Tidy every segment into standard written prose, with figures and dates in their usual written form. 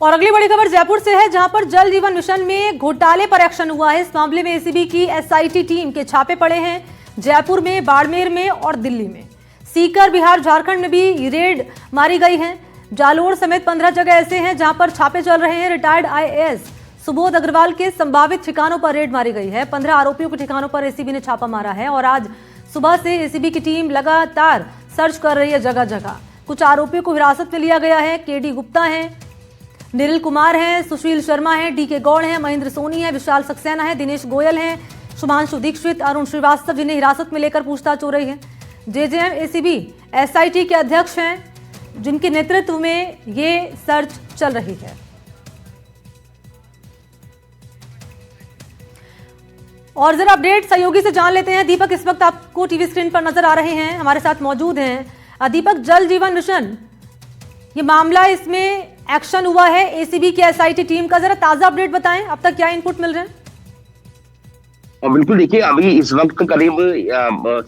और अगली बड़ी खबर जयपुर से है, जहां पर जल जीवन मिशन में घोटाले पर एक्शन हुआ है। इस मामले में एसीबी की एसआईटी टीम के छापे पड़े हैं। जयपुर में, बाड़मेर में और दिल्ली में, सीकर, बिहार, झारखंड में भी रेड मारी गई है। जालोर समेत 15 जगह ऐसे हैं जहां पर छापे चल रहे हैं। रिटायर्ड आईएएस सुबोध अग्रवाल के संभावित ठिकानों पर रेड मारी गई है। 15 आरोपियों के ठिकानों पर एसीबी ने छापा मारा है और आज सुबह से एसीबी की टीम लगातार सर्च कर रही है जगह जगह। कुछ आरोपियों को हिरासत में लिया गया है। केडी गुप्ता है, निरिल कुमार हैं, सुशील शर्मा हैं, डीके गौड़ हैं, महेंद्र सोनी है, विशाल सक्सेना है, दिनेश गोयल हैं, शुभांशु दीक्षित, अरुण श्रीवास्तव, जिन्हें हिरासत में लेकर पूछताछ हो रही है। जेजेएम एसीबी एसआईटी के अध्यक्ष हैं, जिनके नेतृत्व में ये सर्च चल रही है। और जरा अपडेट सहयोगी से जान लेते हैं। दीपक इस वक्त आपको टीवी स्क्रीन पर नजर आ रहे हैं, हमारे साथ मौजूद हैं। दीपक, जल जीवन मिशन ये मामला, इसमें एक्शन हुआ है एसीबी की एसआईटी टीम का, जरा ताजा अपडेट बताएं, अब तक क्या इनपुट मिल रहे हैं? और बिल्कुल देखिए, अभी इस वक्त करीब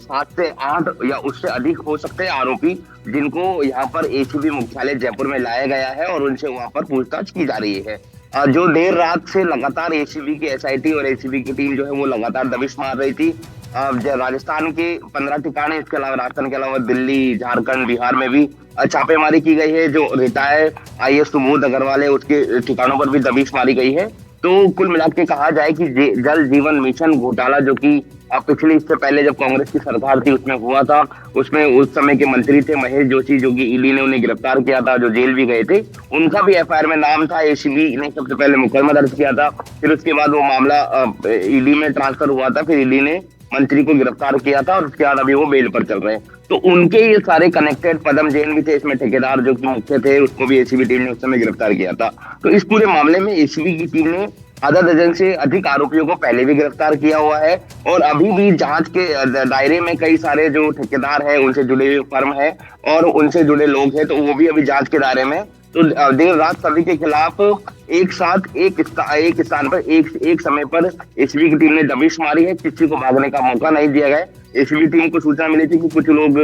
7 से 8 या उससे अधिक हो सकते हैं आरोपी, जिनको यहाँ पर एसीबी मुख्यालय जयपुर में लाया गया है और उनसे वहां पर पूछताछ की जा रही है। जो देर रात से लगातार एसीबी की एसआईटी और एसीबी की टीम जो है वो लगातार दबिश मार रही थी। राजस्थान के 15 ठिकाने, इसके अलावा राजस्थान के अलावा दिल्ली, झारखंड, बिहार में भी छापेमारी की गई है। जो रिटायर्ड आईएएस सुबोध अग्रवाल है, उसके ठिकानों पर भी दबिश मारी गई है। तो कुल मिलाकर के कहा जाए कि जल जीवन मिशन घोटाला, जो कि पिछले, इससे पहले जब कांग्रेस की सरकार थी उसमें हुआ था, उसमें उस समय के मंत्री थे महेश जोशी, जो कि ईडी ने उन्हें गिरफ्तार किया था, जो जेल भी गए थे, उनका भी एफआईआर में नाम था। एसीबी ने सबसे पहले मुकदमा दर्ज किया था, फिर उसके बाद वो मामला ईडी में ट्रांसफर हुआ था, फिर ईडी ने मंत्री को गिरफ्तार किया था और उसके बाद अभी वो बेल पर चल रहे हैं। तो उनके ये सारे कनेक्टेड, पदम जैन भी थे इसमें, ठेकेदार जो कि मुख्य थे, उसको भी एसीबी टीम ने उस समय गिरफ्तार किया था। तो इस पूरे मामले में एसीबी की टीम ने आधा दर्जन से अधिक आरोपियों को पहले भी गिरफ्तार किया हुआ है और अभी भी जांच के दायरे में कई सारे जो ठेकेदार हैं, उनसे जुड़े हुए फर्म है और उनसे जुड़े लोग हैं, तो वो भी अभी जांच के दायरे में। तो देर रात सभी के खिलाफ एक साथ एक स्थान पर एक समय पर एसीबी की टीम ने दबिश मारी है। किसी को भागने का मौका नहीं दिया गया। एसीबी टीम को सूचना मिली थी कि कुछ लोग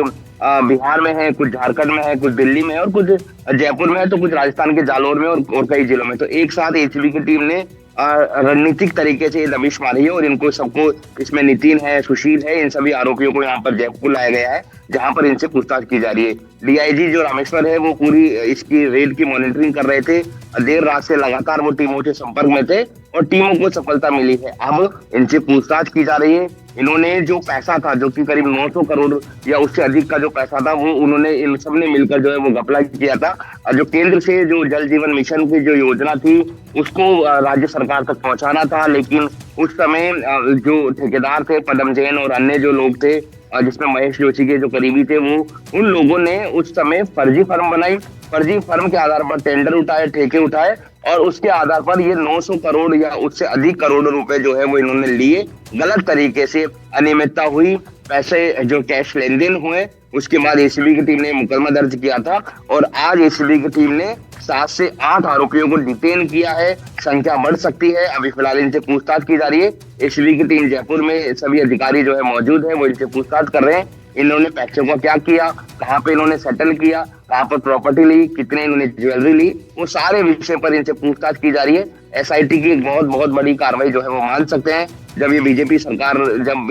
बिहार में है, कुछ झारखंड में है, कुछ दिल्ली में है और कुछ जयपुर में है, तो कुछ राजस्थान के जालोर में और कई जिलों में। तो एक साथ एसीबी की टीम ने रणनीतिक तरीके से ये दबिश मारी है और इनको सबको, इसमें नितिन है, सुशील है, इन सभी आरोपियों को यहाँ पर जयपुर लाया गया है, जहां पर इनसे पूछताछ की जा रही है। डीआईजी जो रामेश्वर है, वो पूरी इसकी रेड की मॉनिटरिंग कर रहे थे। देर रात से लगातार वो टीमों के संपर्क में थे और टीमों को सफलता मिली है। अब इनसे पूछताछ की जा रही है। इन्होंने जो पैसा था, जो कि करीब 900 करोड़ या उससे अधिक का जो पैसा था, वो उन्होंने, इन सब ने मिलकर जो है वो घपला किया था। जो केंद्र से जो जल जीवन मिशन की जो योजना थी, उसको राज्य सरकार तक पहुंचाना था, लेकिन उस समय जो ठेकेदार थे, पदम जैन और अन्य जो लोग थे, जिसमें महेश जोशी के जो करीबी थे, वो उन लोगों ने उस समय फर्जी फर्म बनाई। फर्जी फर्म के आधार पर टेंडर उठाए, ठेके उठाए और उसके आधार पर ये 900 करोड़ या उससे अधिक करोड़ रुपए जो है वो इन्होंने लिए। गलत तरीके से अनियमितता हुई, पैसे जो कैश लेन देन हुए। उसके बाद एसीबी की टीम ने मुकदमा दर्ज किया था और आज एसीबी की टीम ने 7 से 8 आरोपियों को डिटेन किया है। संख्या बढ़ सकती है, अभी फिलहाल इनसे पूछताछ की जा रही है। एसीबी की टीम जयपुर में, सभी अधिकारी जो है मौजूद है, वो इनसे पूछताछ कर रहे हैं। इन्होंने पैसों का क्या किया, कहाँ पे इन्होंने सेटल किया, कहाँ पर प्रॉपर्टी ली, कितने इन्होंने ज्वेलरी ली, वो सारे विषय पर इनसे पूछताछ की जा रही है। एसआईटी की एक बहुत बड़ी कार्रवाई जो है वो मान सकते हैं। जब ये बीजेपी सरकार जब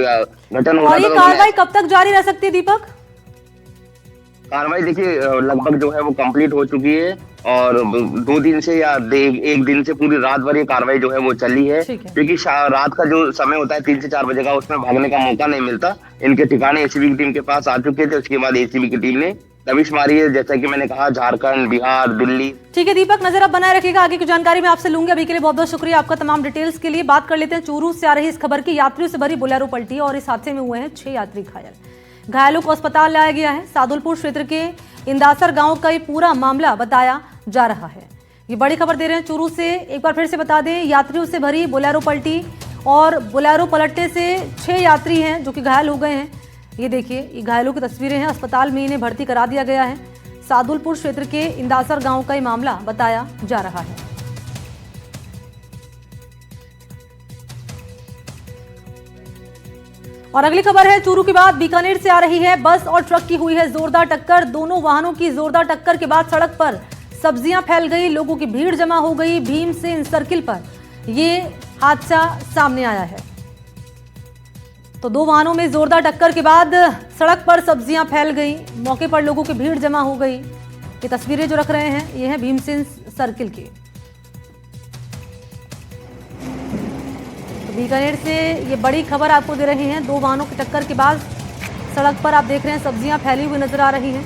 गठन हो रहा था, कार्रवाई कब तक जारी रह सकती है दीपक? कार्रवाई देखिए लगभग जो है वो कंप्लीट हो चुकी है और 2 दिन से या 1 दिन से पूरी रात भर ये कार्रवाई जो है वो चली है, क्योंकि रात का जो समय होता है 3 से 4 बजे का, उसमें भागने का मौका नहीं मिलता। इनके ठिकाने एसीबी की टीम के पास आ चुके थे। उसके बाद एसीबी की टीम ने दबिश मारी है, जैसा कि मैंने कहा, झारखंड, बिहार, दिल्ली। ठीक है दीपक, नजर आप बनाए रखिएगा, आगे की जानकारी मैं आपसे लूंगी। अभी के लिए बहुत बहुत शुक्रिया आपका तमाम डिटेल्स के लिए। बात कर लेते हैं चूरू से आ रही इस खबर की। यात्रियों से भरी बोलेरो पलटी और इस हादसे में हुए हैं 6 यात्री घायल। घायलों को अस्पताल लाया गया है। सादुलपुर क्षेत्र के इंदासर गांव का ये पूरा मामला बताया जा रहा है। ये बड़ी खबर दे रहे हैं चूरू से। एक बार फिर से बता दें, यात्रियों से भरी बोलेरो पलटी और बोलेरो पलटने से 6 यात्री हैं जो कि घायल हो गए हैं। ये देखिए, ये घायलों की तस्वीरें हैं। अस्पताल में इन्हें भर्ती करा दिया गया है। सादुलपुर क्षेत्र के इंदासर गांव का ये मामला बताया जा रहा है। और अगली खबर है चूरू के बाद बीकानेर से आ रही है। बस और ट्रक की हुई है जोरदार टक्कर। दोनों वाहनों की जोरदार टक्कर के बाद सड़क पर सब्जियां फैल गई, लोगों की भीड़ जमा हो गई। भीमसेन सर्किल पर ये हादसा सामने आया है। तो दो वाहनों में जोरदार टक्कर के बाद सड़क पर सब्जियां फैल गई, मौके पर लोगों की भीड़ जमा हो गई। ये तस्वीरें जो रख रहे हैं ये है भीमसेन सर्किल की। तो बीकानेर से ये बड़ी खबर आपको दे रहे हैं। दो वाहनों की टक्कर के बाद सड़क पर आप देख रहे हैं सब्जियां फैली हुई नजर आ रही हैं।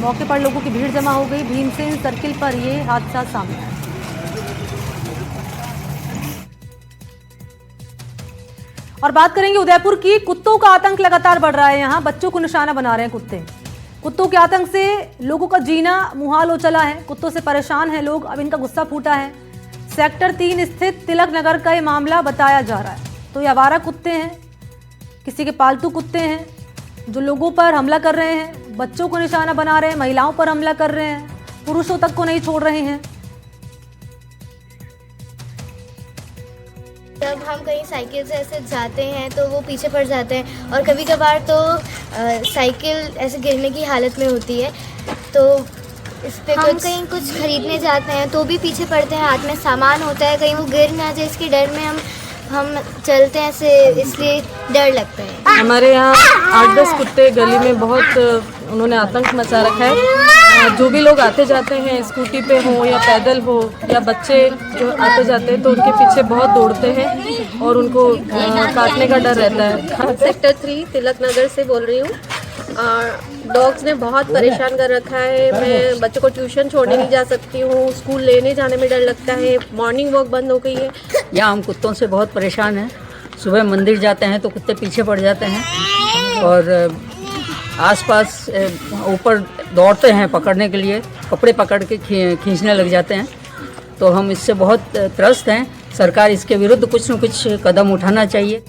मौके पर लोगों की भीड़ जमा हो गई। भीमसेन सर्किल पर ये हादसा सामने आया। और बात करेंगे उदयपुर की। कुत्तों का आतंक लगातार बढ़ रहा है। यहाँ बच्चों को निशाना बना रहे हैं कुत्ते। कुत्तों के आतंक से लोगों का जीना मुहाल हो चला है। कुत्तों से परेशान हैं लोग। अब इनका गुस्सा फूटा है। सेक्टर 3 स्थित तिलक नगर का ये मामला बताया जा रहा है। तो ये आवारा कुत्ते हैं, किसी के पालतू कुत्ते हैं जो लोगों पर हमला कर रहे हैं, बच्चों को निशाना बना रहे हैं, महिलाओं पर हमला कर रहे हैं, पुरुषों तक को नहीं छोड़ रहे हैं। जब हम कहीं साइकिल से ऐसे जाते हैं तो वो पीछे पड़ जाते हैं और कभी कभार तो साइकिल ऐसे गिरने की हालत में होती है। तो इस पे हम कहीं कुछ खरीदने जाते हैं तो भी पीछे पड़ते हैं। हाथ में सामान होता है, कहीं वो गिर ना जाए इसके डर में हम चलते हैं ऐसे, इसलिए डर लगता है। हमारे यहाँ 8-10 कुत्ते गली में बहुत उन्होंने आतंक मचा रखा है। जो भी लोग आते जाते हैं, स्कूटी पे हो या पैदल हो या बच्चे जो आते जाते हैं तो उनके पीछे बहुत दौड़ते हैं और उनको काटने का डर रहता है। सेक्टर 3 तिलक नगर से बोल रही हूँ। डॉग्स ने बहुत परेशान कर रखा है। मैं बच्चों को ट्यूशन छोड़ने नहीं जा सकती हूँ, स्कूल लेने जाने में डर लगता है, मॉर्निंग वॉक बंद हो गई है। यहाँ हम कुत्तों से बहुत परेशान हैं। सुबह मंदिर जाते हैं तो कुत्ते पीछे पड़ जाते हैं और आसपास ऊपर दौड़ते हैं पकड़ने के लिए, कपड़े पकड़ के खींचने लग जाते हैं। तो हम इससे बहुत त्रस्त हैं। सरकार इसके विरुद्ध कुछ न कुछ कदम उठाना चाहिए।